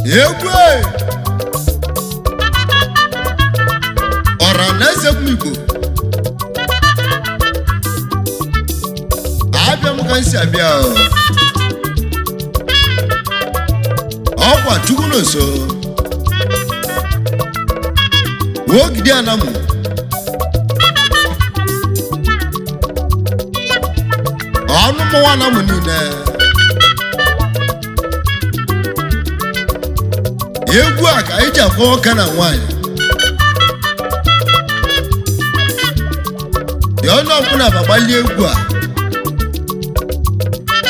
Egwe Ora neze mwibo Abia mukansi abia Okwa chukuno so Ogidi anamu Onu mo anamu nine Egwu aka iji afọ ọka na nwanyị ya onye ọbụla bagbali egwu a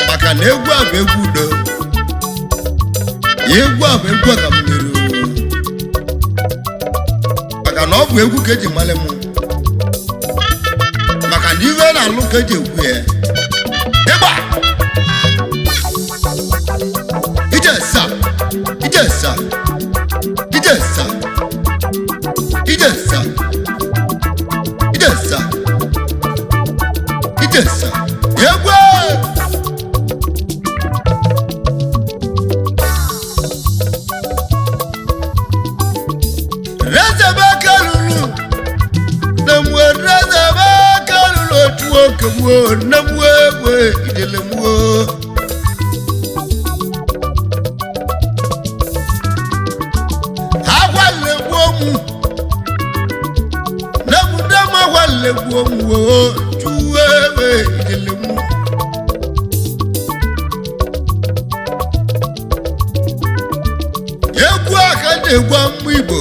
maka na egwu a bụ egwu udo egwu a bụ egwu aka m niru maka na ọ bụ egwu ka eji mmalị m maka na iwe na-alụ ka eji egwu ya ịgba ijesa ijesa ijesa ijesa ijesa ijesa egwu rezebe kalulu nemwe rezebe kalulu otuo kemwo nemwe we ijelemwo Legwo tuwewe idelemu Egwu aka na-egwa mmụ Igbo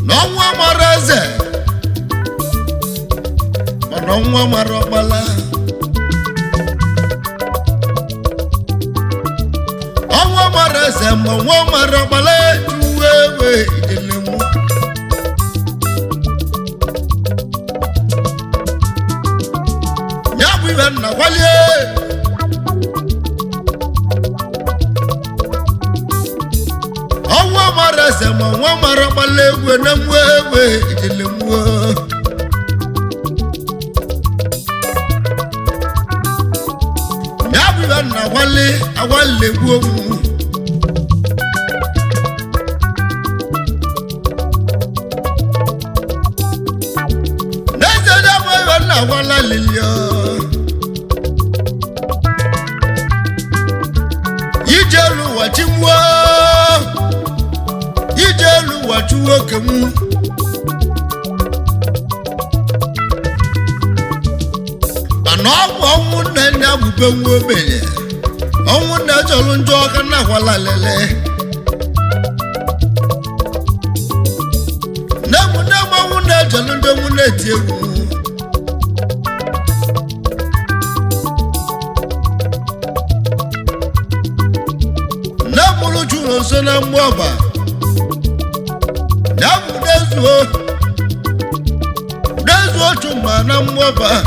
n'ọnwa mara eze mana ọnwa mara ọkpala ọnwa mara eze ma ọnwa mara ọkpala tuwewe idelemu na wale ọnwa mara eze ma ọnwa mara ọkpala egwe na mwewe ijelemwo ya bụ ibe na awale egwu omu n'eze ya bụ ibe na awala lilio Ijelu wachimwo Ijelu wachuwo kemu Anobu onwu nene abube nwobenye Onwu ne jolu njoka na wala lele Nemu onwu ne jolu njomu ne tiegu Nonso na mwaba Namu Dezuo chuma na mwaba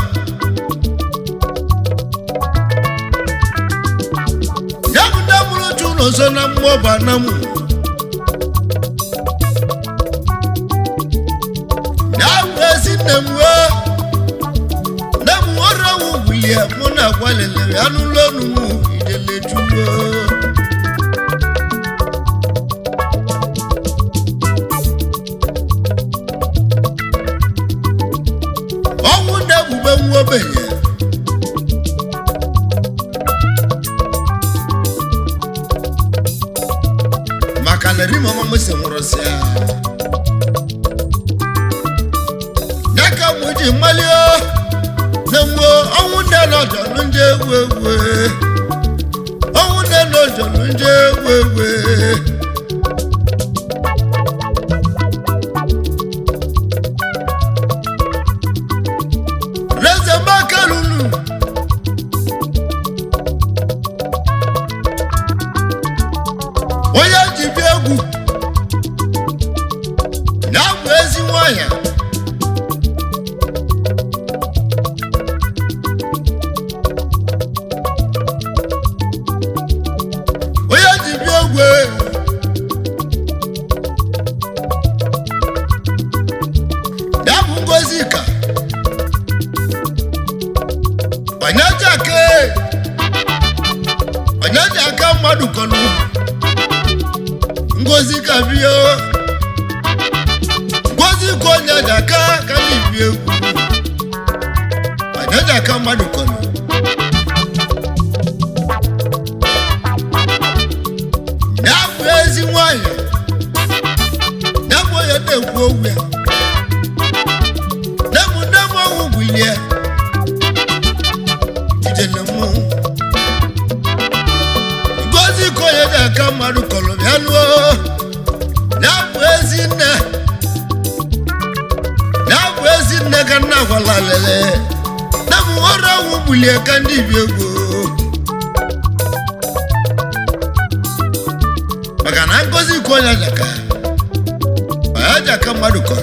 Namu Nonso na mwaba namu Namu esi nemwe Namu ora ubulie muna walele anu lonu idele chuwo Obenye Makaneri mama mse morosia Naka muji malio Nemwo onwunde lojo nje wewe Onwunde lojo nje wewe Onye aka mmadụ kọnụ ngozi kabio ngozi konya jaka kalibie anya jaka madu kono na kwezi nwanya na boye de gwowe na mo wubuye idelemu ngozi konya jaka madu kono bianuo na kwezi nne ka nna kwala lele na mwora wubulie ka ndi biego maka na ngozi konya jaka aya jaka madu kono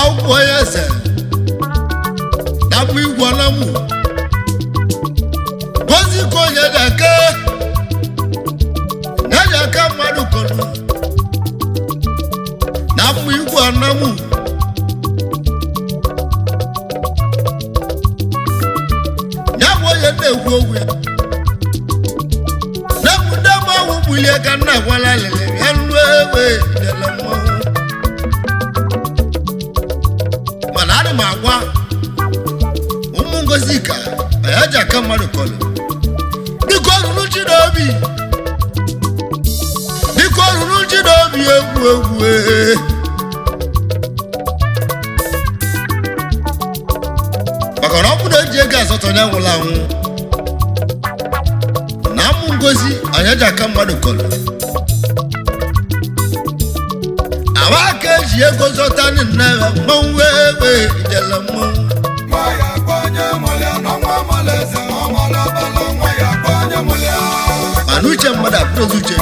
ọgwụ onye se na bụ igwe na mụ ngozi konya jaka na jaka madu kono na bụ igwe na mụ ya bụ onye na-ekwu okwu ya na bụ ndị ahụ bulie ka nna gwala lele ya nru ewe dele mmọnwụ mana adị m agwa ụmụ ngozi ka ya ji aka mmadụ kọlụ dịka ọrụrụ chi n'obi egwu maka na ọ bụ na eji ego asatọ ya nwụrụ anwụ na amụ ngozi anya ji aka mmadụ kọrọ awa aka eji ego zọta ndị nna ya mmanwụ wee ijele mmanwụ mana uche mmadụ apụrụzi uche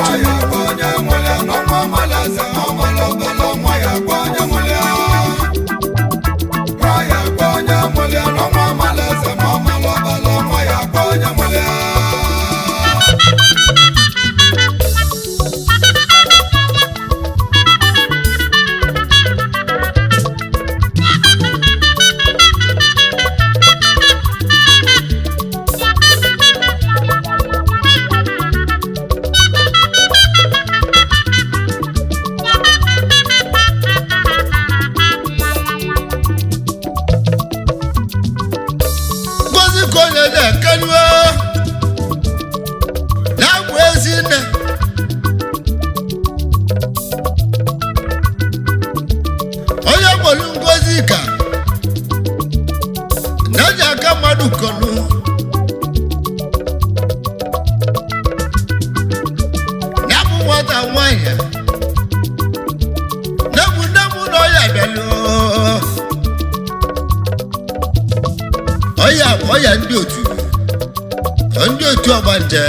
oya ndị otu ọgbanje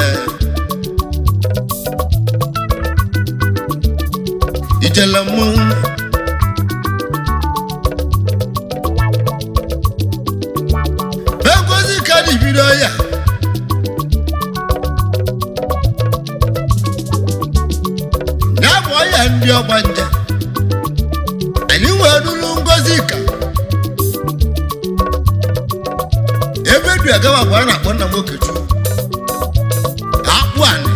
ijele mmọnwụ ngozi ka dị bido ya ya bụ oya ndị ọgbanje anyị wee ruru ngozi ka ebe du agawa bụ a na-akpọ nna m Okechu akpụ anị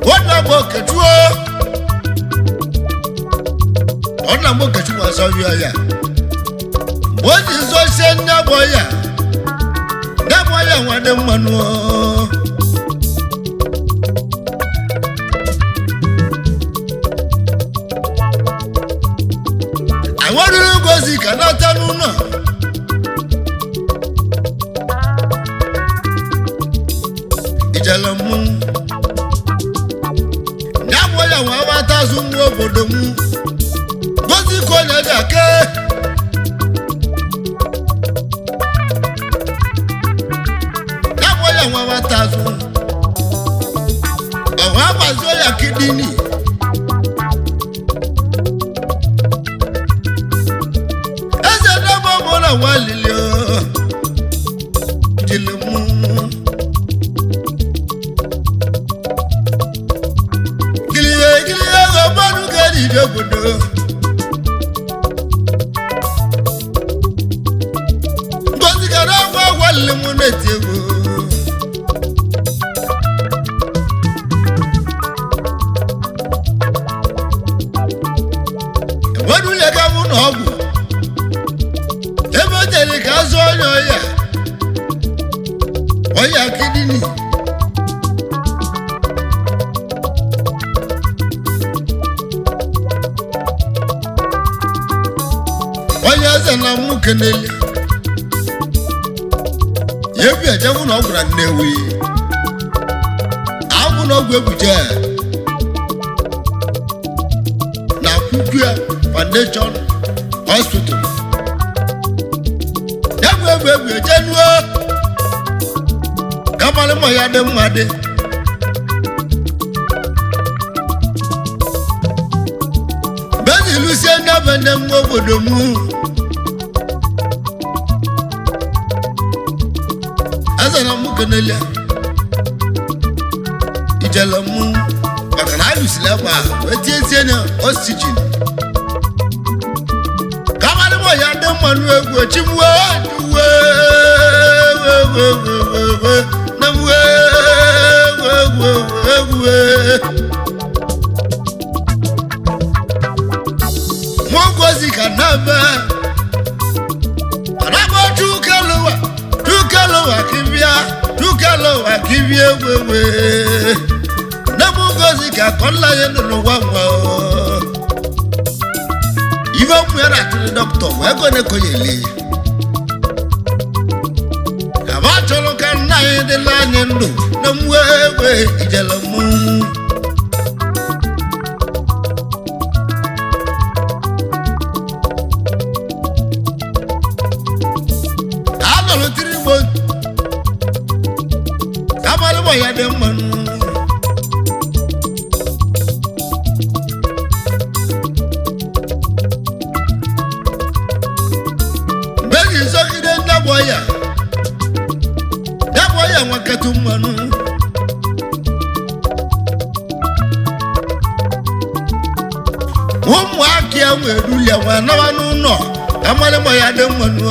nwanna m Okechu nna m Okechu gbasa ọbịa ya mgbe o ji zọsie nne bụ ya nwadị mmanụ anwarịrị ngozi ka nata n'ụlọ ijele mụ ya bụ ya nwa agbata azụ nwa obodo m ngozi ka onye dị ake ya bụ ya nwa agbata azụ ọnwa agbazi ya kidini walilio jilemu giliye go banu gadi jogodo ngozi kana wa wale munetego wadu le ka mu no ogu ebe dele ka zo ya oya kidini oya zana mu kenele yebi ajawu na ogura newi awu na ogwe buje na kukua foundation hospital yabu jenuo kamale mo ya de mmade bezi lucien na bende mo bodomu azana mu kenelia ijalamu bakana lusilaba wetie na oxygen kamale mo ya de manu egwu chimwe namwe mongozi kanaba anabo tukalowa kibia wewe namongozi kakola yeno wamwa iwa mwera tu doctor wego ne koyele abacholo kana yede la nyendo namwewe ijalamu lo tribo kamale mo ya de manu begi sokide ndaboya wakatu manu womu akia wedulia wana wanu no kamale mo ya de manu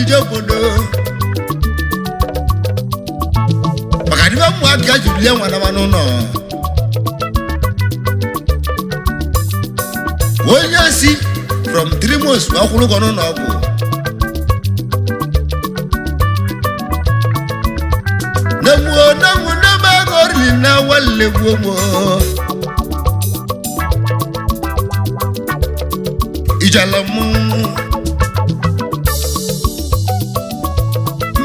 Jobodo bakadi ba mu akia julia wana wanu no wonya si from 3 months wa kulu kono no ko namu na ba gorli na walle gomo ijalamu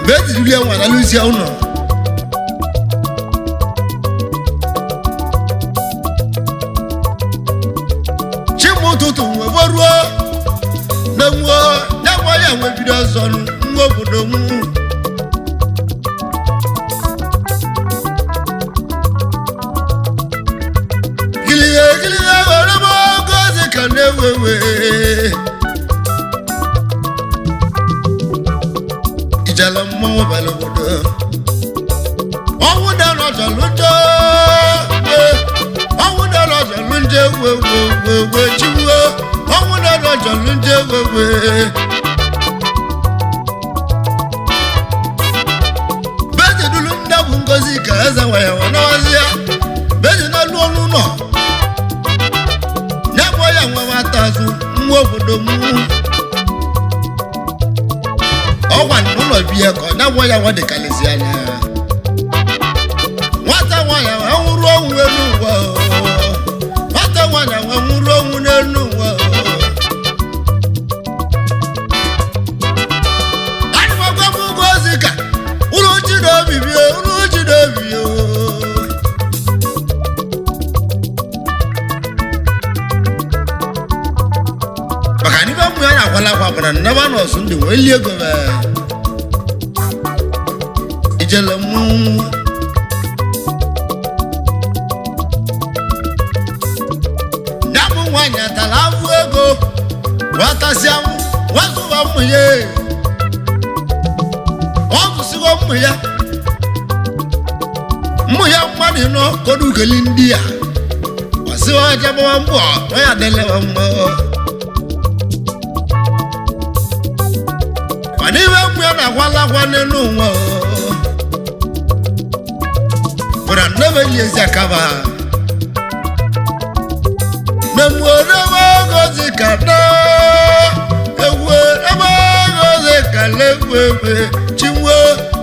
beti julia wana lucia uno chimu tutu weborwo namwo ya we bido zonu ngobodo mu giliye ora mo gozi kane wewe ijalamu balobodo owu da lo jalunjo we chiwo owu da lo jalunjo we bezi dulu ndabu ngozi ka eza waya wana wazia bezi na lu onu no nyabo ya nwa watazu mu obodo mu owa nulo biye ko na wo ya wo de kalesiana wata wo ya awuru ohun enu wo wata wo ya awuru ohun enu wo ani mo gbo mu gozika uru ji do bibi bakani ba mu ya na kwala kwa bana na ba no sunde wo liego ba ijalamu namu wanya talavu ego watasiamu wazu wa muye wazu sigo muya mmadu no kodu kelindia siwa jabo mbo ya dele mbo Maniwe mwe na wala kwane nungo Ura nebe liezi akaba Nemwone wagozi kana Ewe wagozi kane wewe Chimwe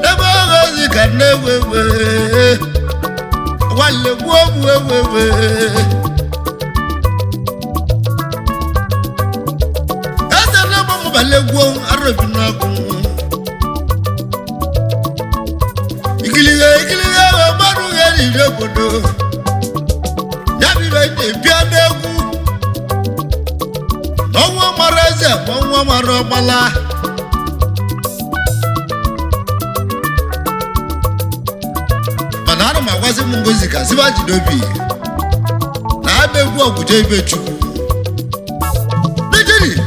wagozi kane wewe Wale wewe Ese nama mbale guo arabina gumo Ikiliga maru yeri rebodo Nabi baite pianegu Onwa maraze onwa marobala Manara magwazi mungozika ziba jidobi Na abegu oguje ibechu Nijiri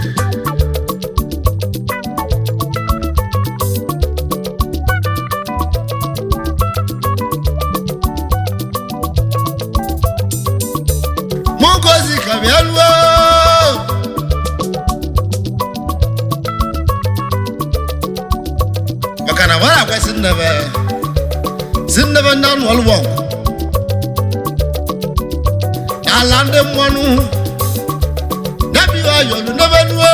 Mungozika bialwa Makana wala kwa Sinnebe nan walwong Alande mwanu Nabi wa yolu nebenwe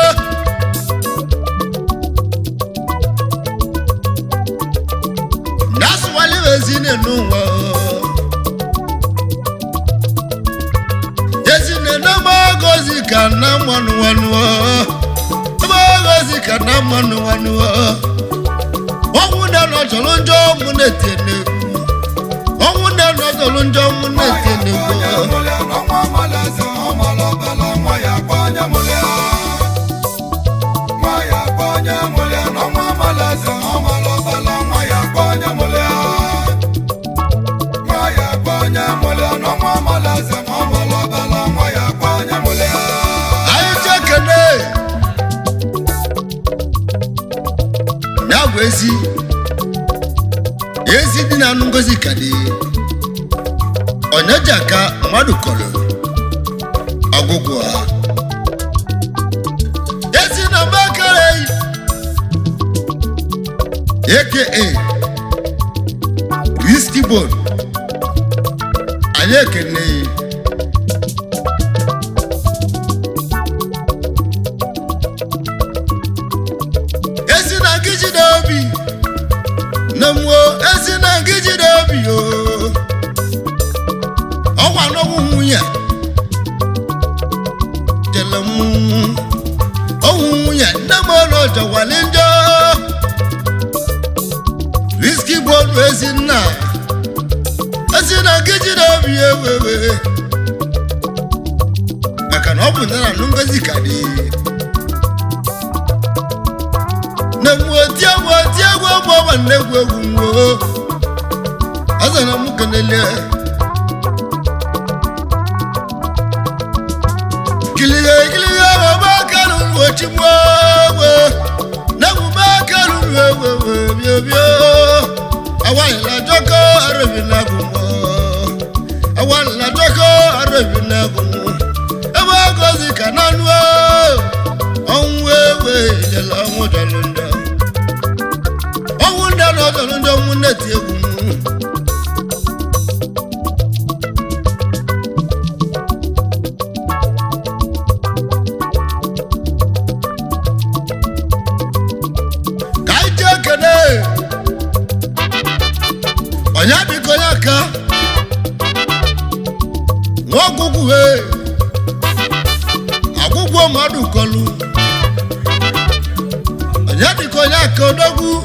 Nasu wali wezine nungo Yezine nama gozi kana mwanu wanuwa Nama gozi kana mwanu wanuwa Wawuna no cholonjo munetene Wawuna no cholonjo munetene Ezi di na ngozi kadi Onye jaka mmadụ kọlụ ọgwụgwụ a Ezi na bakare aka Risky Bone anyị ekene Ezi na giji dobi Namwo ezi na giji dobi o Ọwa n'ọgwụ nwunye Jelemu Ọgwụ nwunye Nnamo n'ọjọ wali njọ Risky Bone ezi na giji dobi ewewe Maka na ọ bụ nara n'ngozi kadi Tiago mwa negwe gumwo Azana mukanele Kiliga mabakalu wachimwa Nagu bakalu wewe Awala joko arabina gumwo Awala joko arabina gumwo Ewa gozi kananwo Onwewe jela mojalunda Owunda no jalunda muneti egumu Kaije kene Onye biko yaka Nwogugu he Agugu madu kolu Onye biko yaka odogu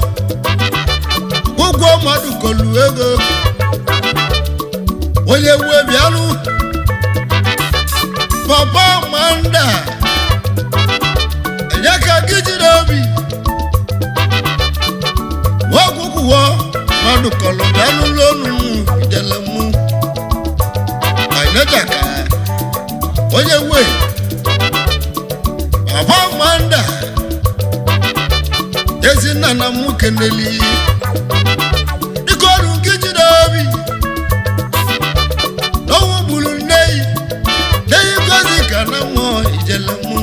Gugu madu kolu ego Onye webialu Papa Manda Enyaka gijidobi Wogugu wo madu kolu bialu lonu idelemu Ainejaka Onye we Papa Manda Ezi nana mukeneli Ikoru gijidobi Nowo bulu nei na mo ijelemu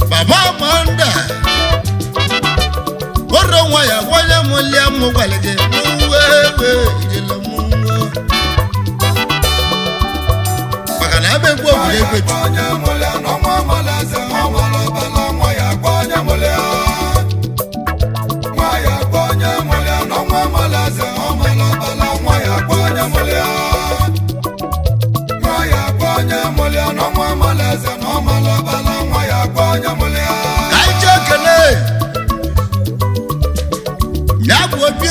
baba manda woro waya waya mo le mo gwalege wewe ijelemu bakana be gbo le pe Onye mo le no mo mo le se mo mo lo bala mo ya onye mo le onye mo le no mo mo le se mo mo lo bala mo ya onye mo le onye mo le no mo mo le se mo mo lo bala mo ya onye mo le kai chekele ya bu obi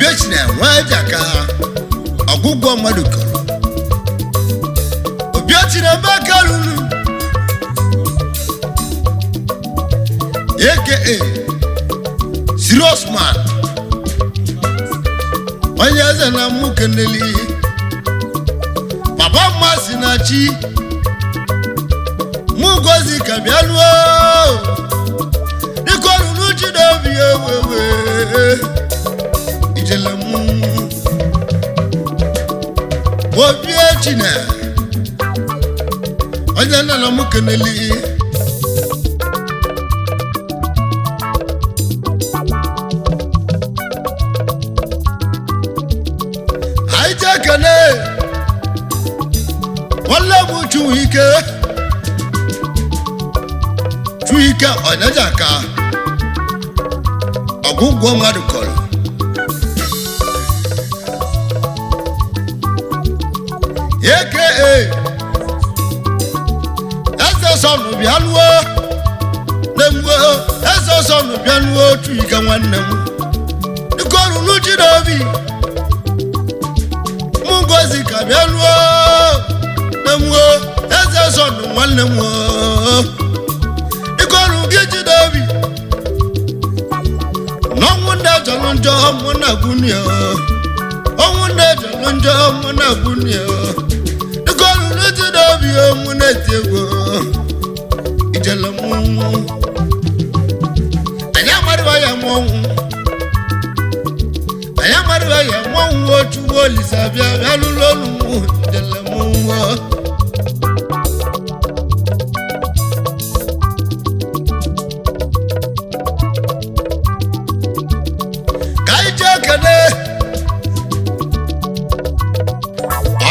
ochine nwa jaka ogugwo mmadụ kọrọ obi ochine bakalulu aka serious man onye eze na mụ keneli papa mmasị na chi mụ gozi ka bịaluo dịkọrụrụ chi n'obi ewewe ijele mụ obi echine onye nna na mụ keneli kene wala mu chuike onajaka ogugwo mmadụ kọrọ aka eze sọnụ bịaluo nemgbe eze sọnụ bịaluo chuike nwanne m ịkọrụ n'uchi n'obi ngozi ka bịaluo nemwo eze sọnụ nwanne m ịkọrụ gị jide obi n'ọnwụ ndị jọrọ njọ mụ na gwunye ọnwụ ndị jọrọ njọ mụ na gwunye ịkọrụ n'jide obi mụ na-eti egwu ijele mụ anyị amarịwa ya mụ ọnwụ anyị amarịwa ya mụ ọnwụ otu olisa bịa bịalụlụ olu mụ ijele mụ ka anyị jee kene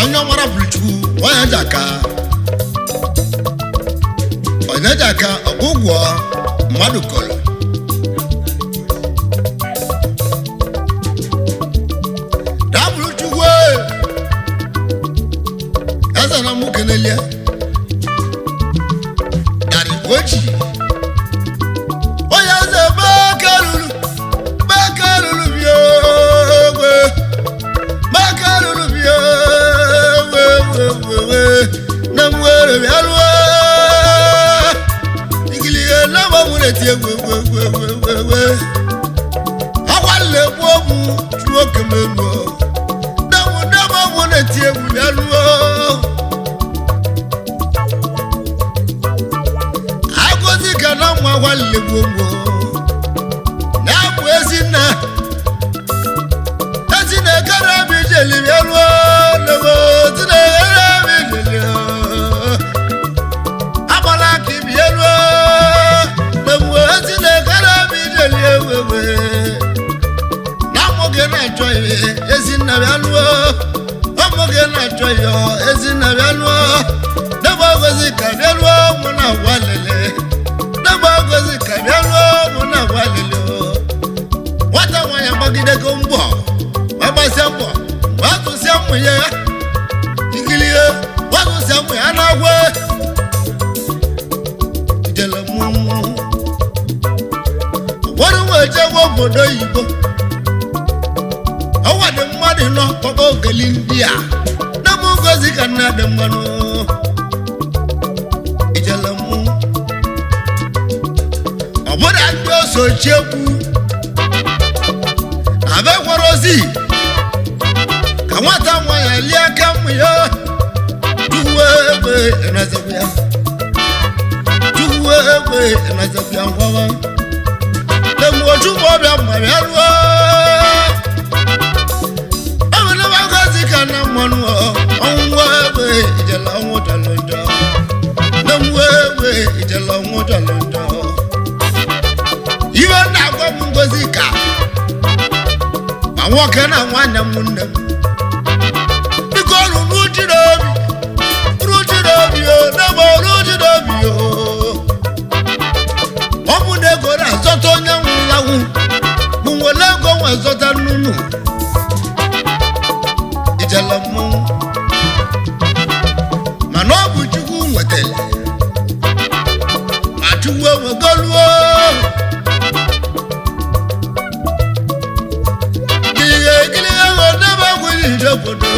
onye mara bụrụchukwu onye jaka ọgwụgwọ mmadụ kọrọ dabụrụchukwu eze na mụ kenelie dari oji onye eze bakalulu bịogwe bakalulu bịogwe na mwere bịalụọ igilige na mawure tie gwe akwale gbuo mụ chuo kemeluo na mawure tie gwe bịalụọ agozi ka na mwa akwale gbuo mụ na mụ ezinna karabi jeli bịalụọ lego tine karabi jeli agbala ka ibi elu lego tine karabi jeli ewewe na mụge na-achọ ihe ezinna bịalụọ ọmụge na-achọ ihe ezinna bịalụọ debe ogozi ka bịalụọ mụ na agwa lele debe ogozi ka bịalụọ mụ na agwa lele nwata nwanyị gbagidego mbọ agbasi mbọ watụsịa mmụ ya ikilie watụsịa mmụ ya na-agwa ijele mụ ụfọdụ nwe ejegwa obodo oyibo ọwa dị mmadụ nọ kpọkọ ogeli ndị a na mụ ngozi ka nna dị mmanụ ijele mụ ọbụda ndị osochiekwu abekwara ozi ka nwata nwanyị lie aka mmụ ya tuwe egbe enazebịa ngwawa lemgbochukwu ọbịa mma bịa ruo ọbụnaba ngozi nwoke na nwanyị m nne m biko ruru ji n'obi na-agba ji n'obi ọ bụ na ego na-azọta onye nwụlanwụ bụ nwere ego nwe zọta nnụnụ ijele mmọnwụ mana ọ bụ Chukwu nwetara ma Chukwu ewegoluo ihe ekiri ahụ debe agwụghị ije obodo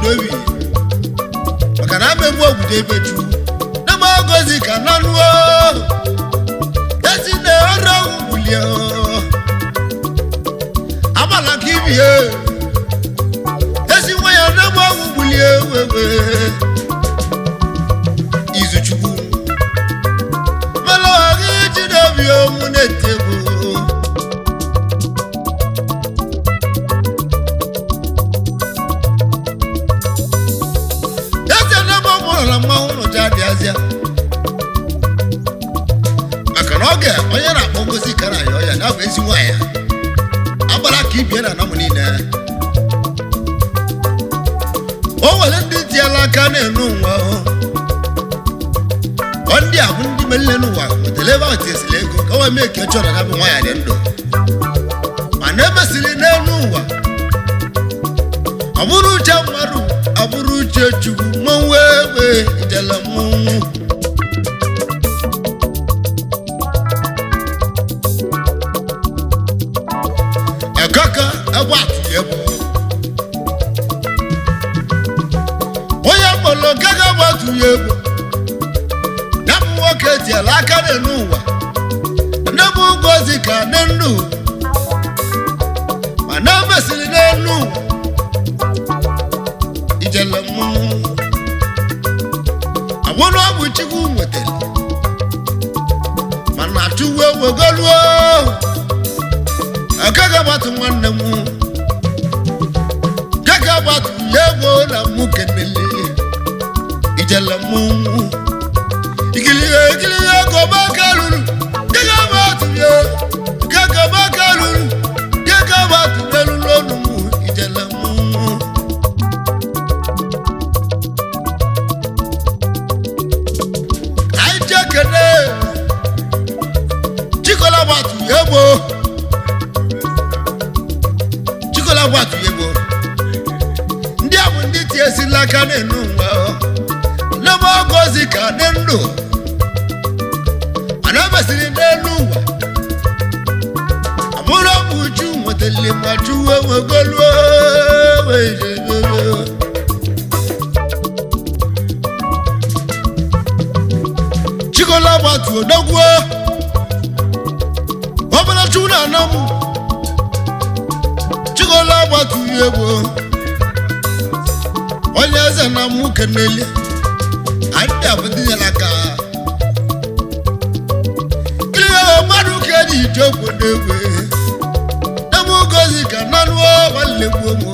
n'obi maka na amegbu obodo ebeju na magozi ka nanuo esi na ọrụ wulie amala ka ibie esi nwa ya na mawu wulie wewe izuchukwu mala gị ji n'obi omu na-etebo maka na oge onye na-akpọ ngozi kara ya ọya na bụ ezi nwaanyị agbara ka ibie na anamụ niile o nwere ndị tiela aka na-enu nwa ndị a bụ ndị merire n'ụwa wetara ebe ahụ tiesiri ego ka wee mee ka chọrọ na bụ nwa ya dị ndụ mana emesiri n'elu ụwa ọ bụrụ uche mmadụ ọ bụrụ uche chukwu mmanwụ egbe ijele mmọnwụ ekaka ebe atụghị egwu onye mkpọrọ gaga ebe atụghị egwu ya bụ nwoke tiela aka n'elu ụwa nne bụ ngozi ka dị ndụ mana emesiri n'elu ụwa ijele mmọnwụ abụrụ ọbụ chukwu nwetara mana chukwu ewegoluo akaghị agbatu nwanne m gaghị agbatu ya egbo na mụ kenele ijele mmọnwụ ikilihe ego maka luru gaghị agbatu ya gaghị maka luru gaghị agbatu n'elu n'ọnụ mụ ijele mmọnwụ kene chikola gbatu yegbo ndị a bụ ndị tiesila aka n'enu nwa n'ebe ogozi ka dị ndụ mana emesiri n'elu ụwa abụrụ ọbụ uchu nwetara ma chuwe wegoluo chikola gbatu odogwuo ọbụla chu na anam chikola gbatu egbo onye eze na mụ kenele adị abụdịnyela aka ihe mmadụ ka eji ije obodo egwe ebe ugozi ka nanuo gbalegbuo mụ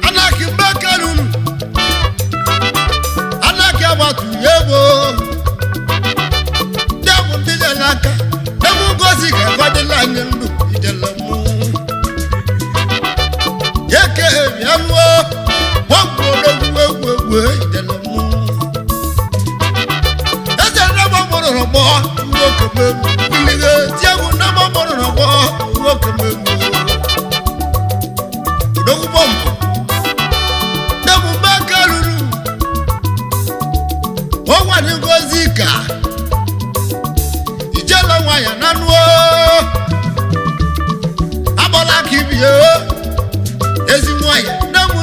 anaki mbakalunu anaki abatu yebo damu ndijalaka damu gozi ka badela nyendu idelamu yeke yanwo wambo dogu idelamu eza na mamoro robo ngokebe ilige tiagu na mamoro robo ngokebe dogu bombo damu makaluru wawa ni ngozi ka ijela waya nanuo abola kibio ezi waya damu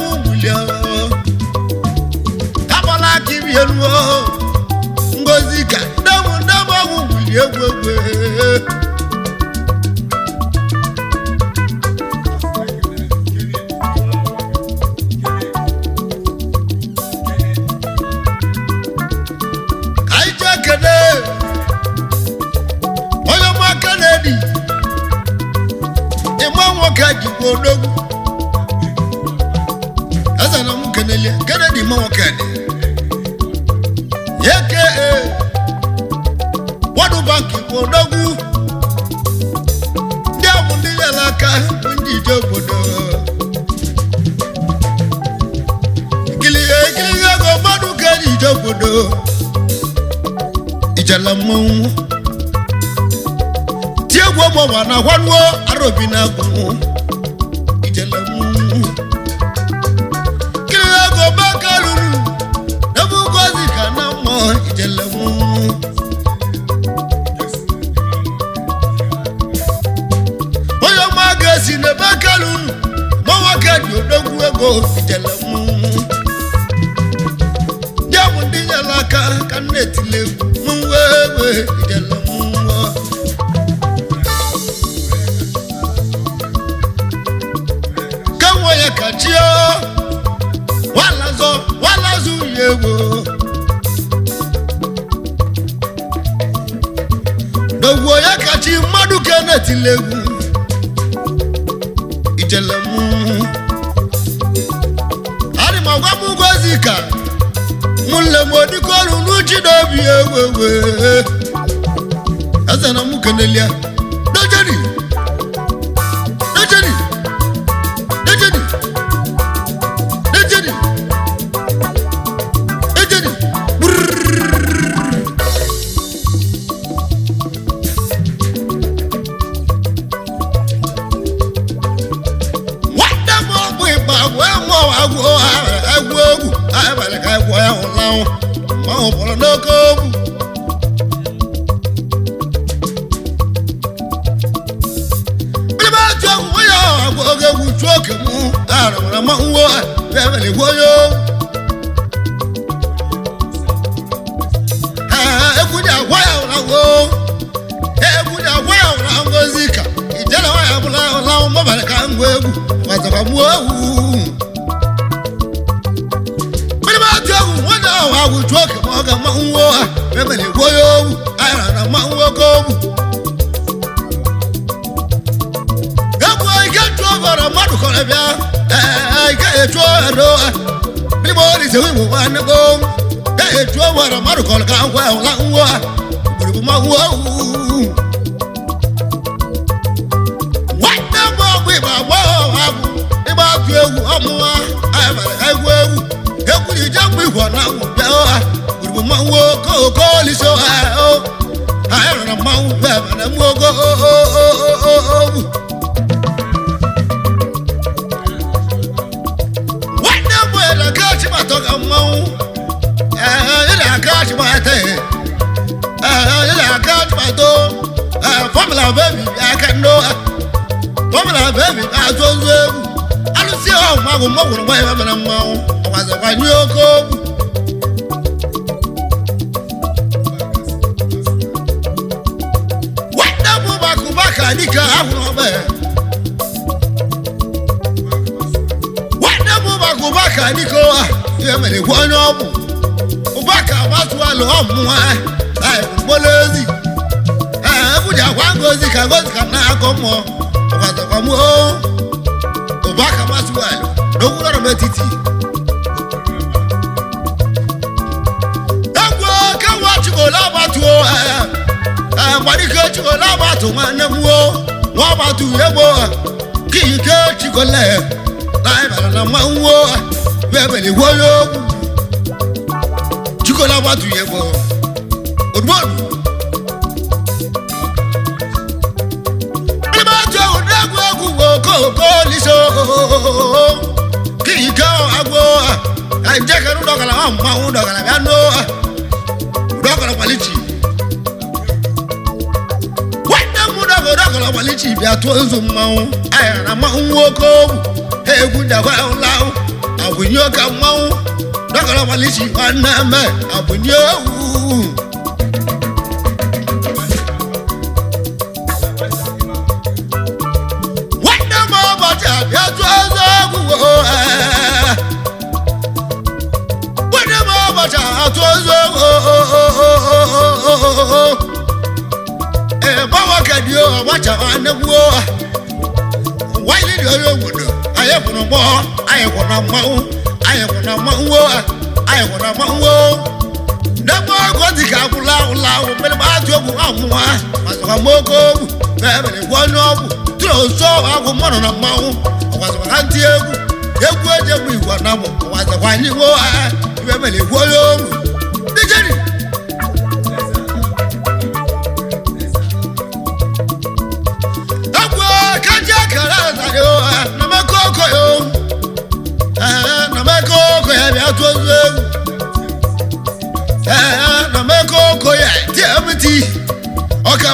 wumulio abola kibio nuo ngozi ka damu wumulio gwegwe odogwu asa na mu kenele Kennedy mo kene yeke wadu banki odogwu ndi amu ndi yalaka ndi jogodo gili go madu keri jogodo ijala mo tie egwu ọgbọgba na gwanuo arobi na agwụ ijele kiri ego bakaluru ebu gozi ka na mmụọ ijele onye ọma ga-esi na bakaluru ma nwoke dị odogwu ego ijele ndị ahụ ndị nyere aka ka nna etile egwu mwewe ijele ya kachio walazo yewo dogwo ya kachi mmadụ kenetilegwu ijelemu ari magwamu gozika mulle modikolu nuchi dobi ewewe azana mukenelia dojeri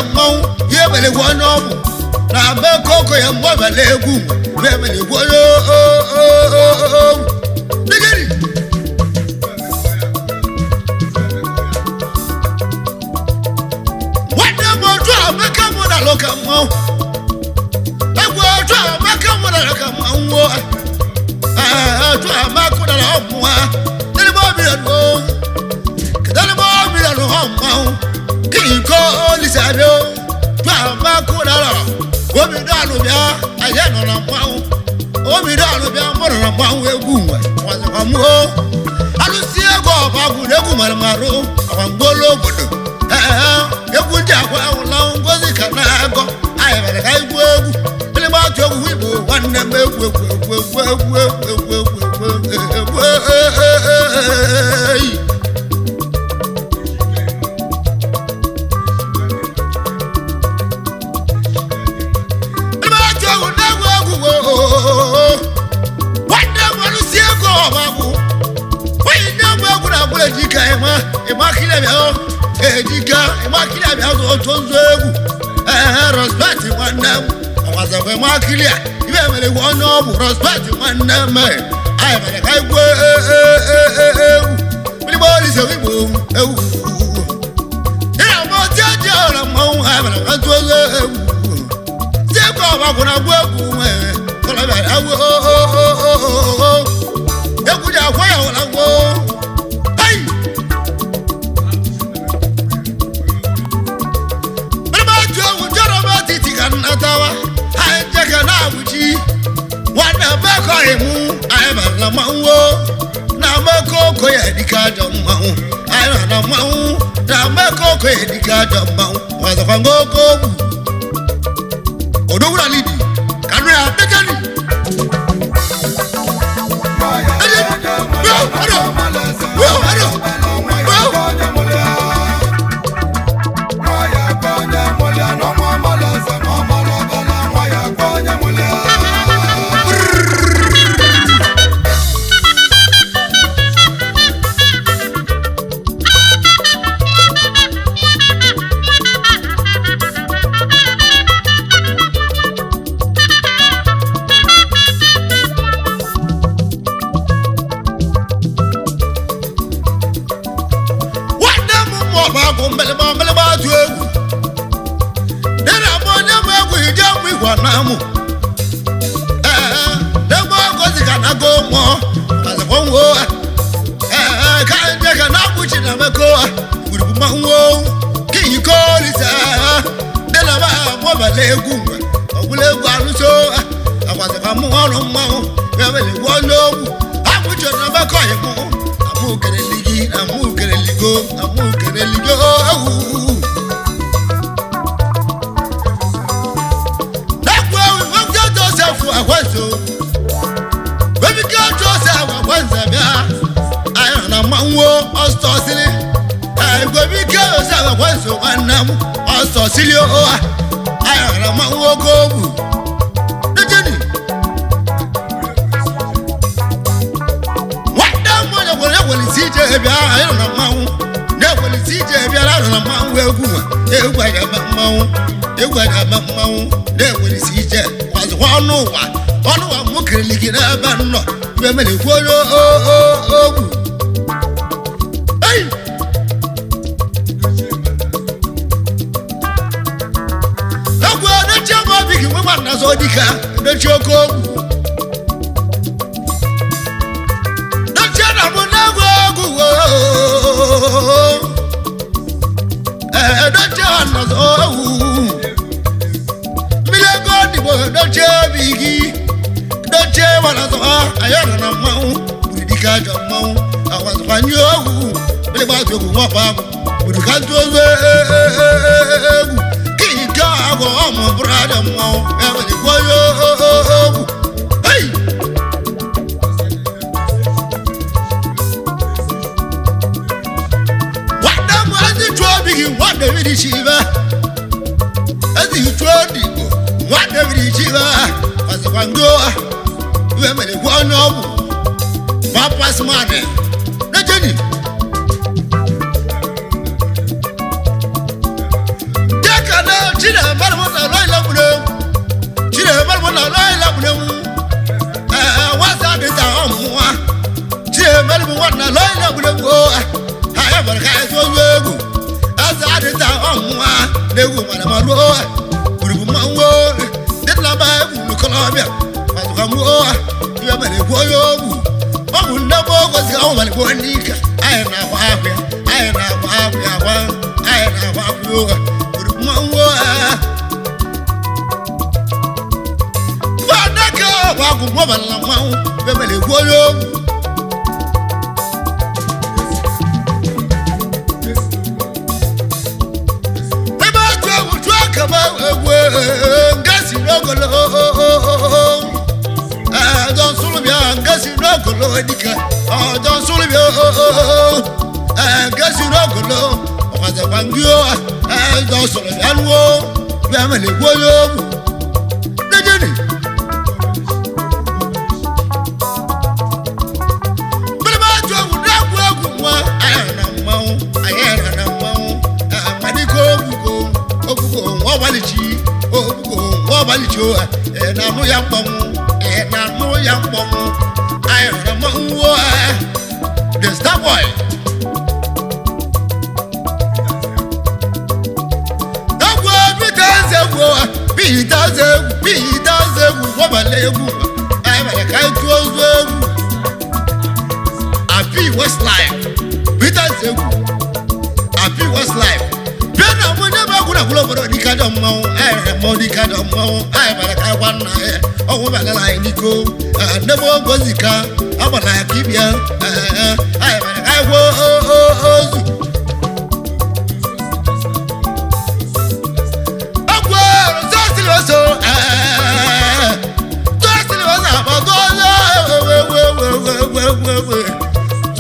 mmanwụ ihe mere gwa onye ọgwụ na be koko ya mgbe ọbịala egwu ihe mere gwa onye digiri nwanne m otu amaka mụ na alụ ka mmanwụ egwu otu amaka mụ na alụ ka mmanwụ otu amaka na ọgwụ ha dịrị m obi ya n'o kedere m obi ya n'ụha mmanwụ Kiko Olisabio, Pama Kunara, Omidan Lubia, I had on a mound, Omidan Lubia, more than a mound with Boom, was a mo. I don't see a go about Gudeguma Maro, or Golo Budu. A good job, long was it can I go? I have a high word, but about your widow, one number Take a chile mara mona loila bune chile mara mona loila bune wasa dita omwa chile mara mona loila bune go haya barka so yego asa dita omwa legu mara maro buru manwo detla ba bu kolobia azuka mo ya mare goyo bu na bo ko si o male bonika ai na kwa afya ai na kwa afya kwa ai na kwa afya buru manwo badaka wa ku mo bala manwo ya mare goyo ngasi rogolo don sulubia ngasi rogolo dika don sulubia ngasi rogolo okaza kwangio don sulubia nuo bia mele goyo dejeni bele jo udagwo gwa ayana mau madiko bugo obugo wabalichi wabalicho na no ya pom na no ya pom ai ramo the star boy dagwo bitaze wabalegu ai bale kai tuozo api west life bitaze api west life bena mo ne ba gura gura boro dikado mo mo dikado mo ai bala ka wanna o wo bala la niko ne mo gozika abala kibia ai bala ka wo ozu akwa so ba do we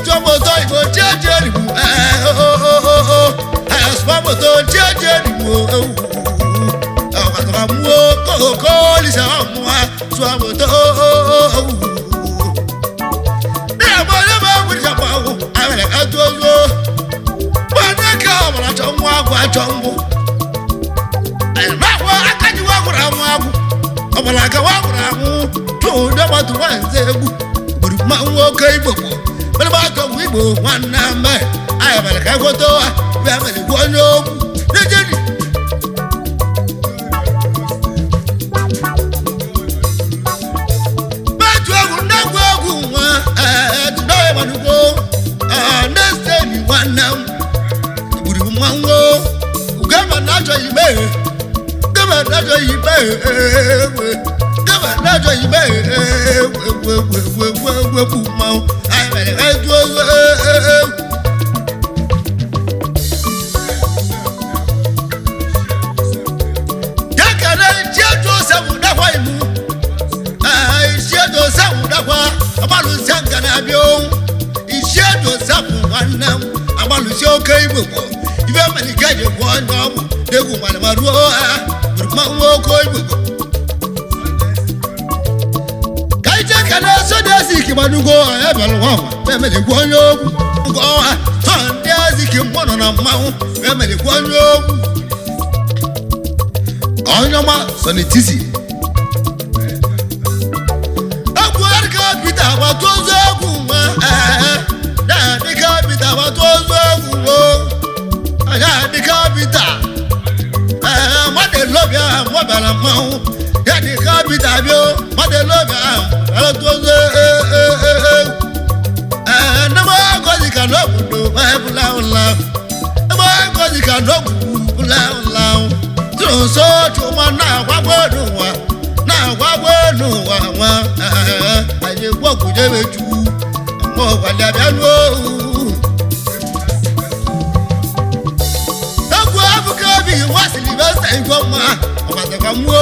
jobo to ibo jejeri bu asfamo to jejeri bu akatamo ko lisa mo asfamo to ne ba wuri jabo awele atozo banaka wala chomwa kwa chombo ba akaji wa kura mo agu obalaga wa kura mo to do ba to wanzegu buru ma wo kai bobo bele ba to wibo wanna me ay bele ka goto be bele gono dejeni ba to agu na gogu wa to do e manugo neste ni wanna buru ma wo ugama na to ibe gama na to ibe Najo ibe we pumau ai bele edu dakana jeto sabu dakwa imu ai jeto sabu dakwa abalu sangana bio jeto sabu wanam abalu shokai bobo ibe malikaje wono degu malmaru burma wo koi bobo kana so desi ki manugo e belwa be me le gwonyo go ton desi ki mono na mawo be me le gwonyo onyoma sanitizi akwar ka bita wa tozo kuma da de ka bita wa tozo kuma ada de ka bita ma de lobia mo bala mawo ya de ka bita bio ma de lobia tozo na mo ko di kan lo do ma bula la mo ko di kan lo bula la to so to ma na wa gbodu wa aye gbo ku je beju mo wa le abianu agbo abuka bi wa silibesta infoma o ma te ka mu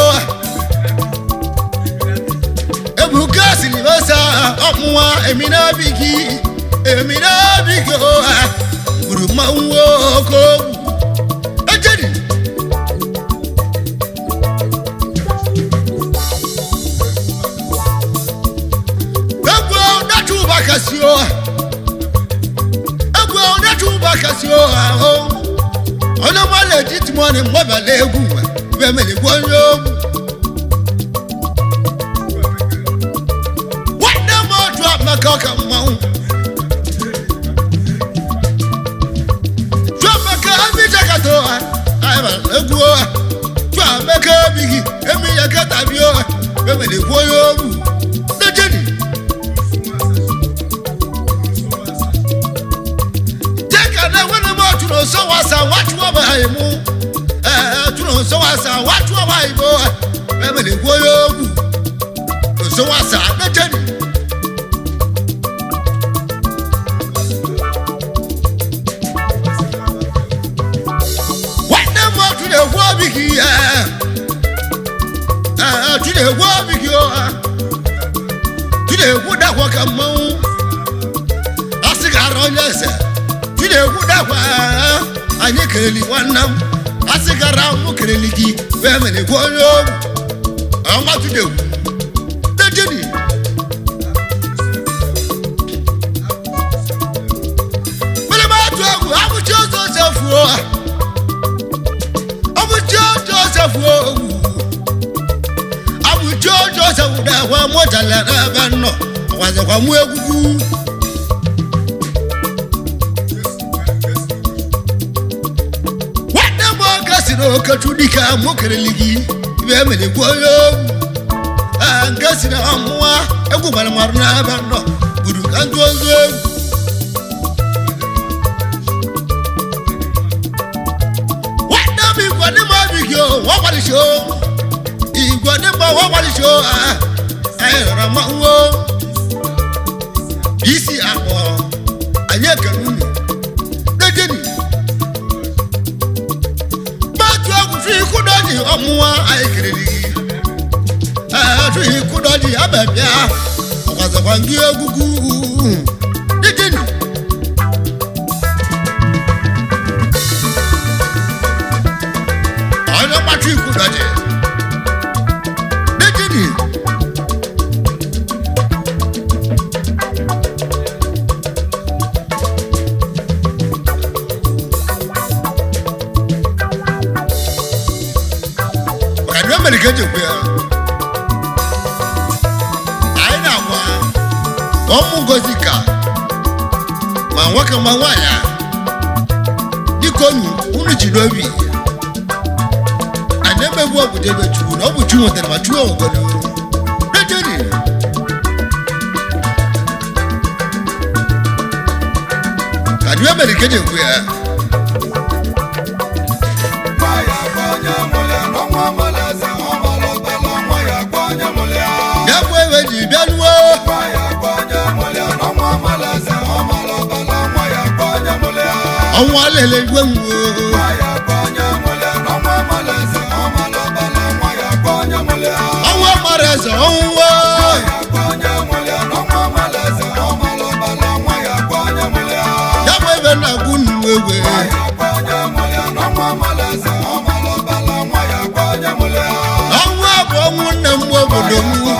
ebuka silibasa ọmụwa emina bigi o buru manwo ko ejeri agbo na chuba kasio ona ma legit money mo ba legu bemele gwonyo wanda mo drop makaka mau drop makaka bijakato ai ba egwo drop makaka bigi emi yakata bio bemele gwonyo dejeni teka na wana mo tuno so wasa watu wa bahaimu tuno so wasa watu wa bahaibo bemele gwonyo so wasa dejeni bigi tule wo bigi o tule wo da kwa kamau asigaro lese tule wo da kwa anye keleli wanam asigara mu keleli gi we mele goyo ama tule wo dejeni mele ma tu agu abu chozo sefu abu jojo sauda wa moja la bano waza kwa muegugu wada boga sino katudika mokereligi bemele goyo angasina amwa egu bala marna bano budu kantozo wawali show igwa nemba wawali show ramawo isi apo anye kanuni dejeni batu akufi kudoji omuwa aikereli fi kudoji ababia okaza kwangi egugu dejeni kudaje dejini wakadwa merikeje kwa aina kwa omugozika manwaka manwaya dikonu unichidobi nemebu obudebe chuo na obuchuo tena matuo ogodo dejeni kadwe merikeje kwa Maya kwanya mole no mwa mole za omalo bala maya kwanya mole yabwe weji bianuo Maya kwanya mole no mwa mole za omalo bala maya kwanya mole onwa lele gwenwo Maya kwanya mole no mwa mole za omalo bala maya kwanya mole onwa mareza onwa Maya kwanya mole no mwa mole za omalo bala maya kwanya mole yabwe bena gunwewe Maya kwanya mole no mwa mole za omalo bala maya kwanya mole onwa bo munne mwo bodomu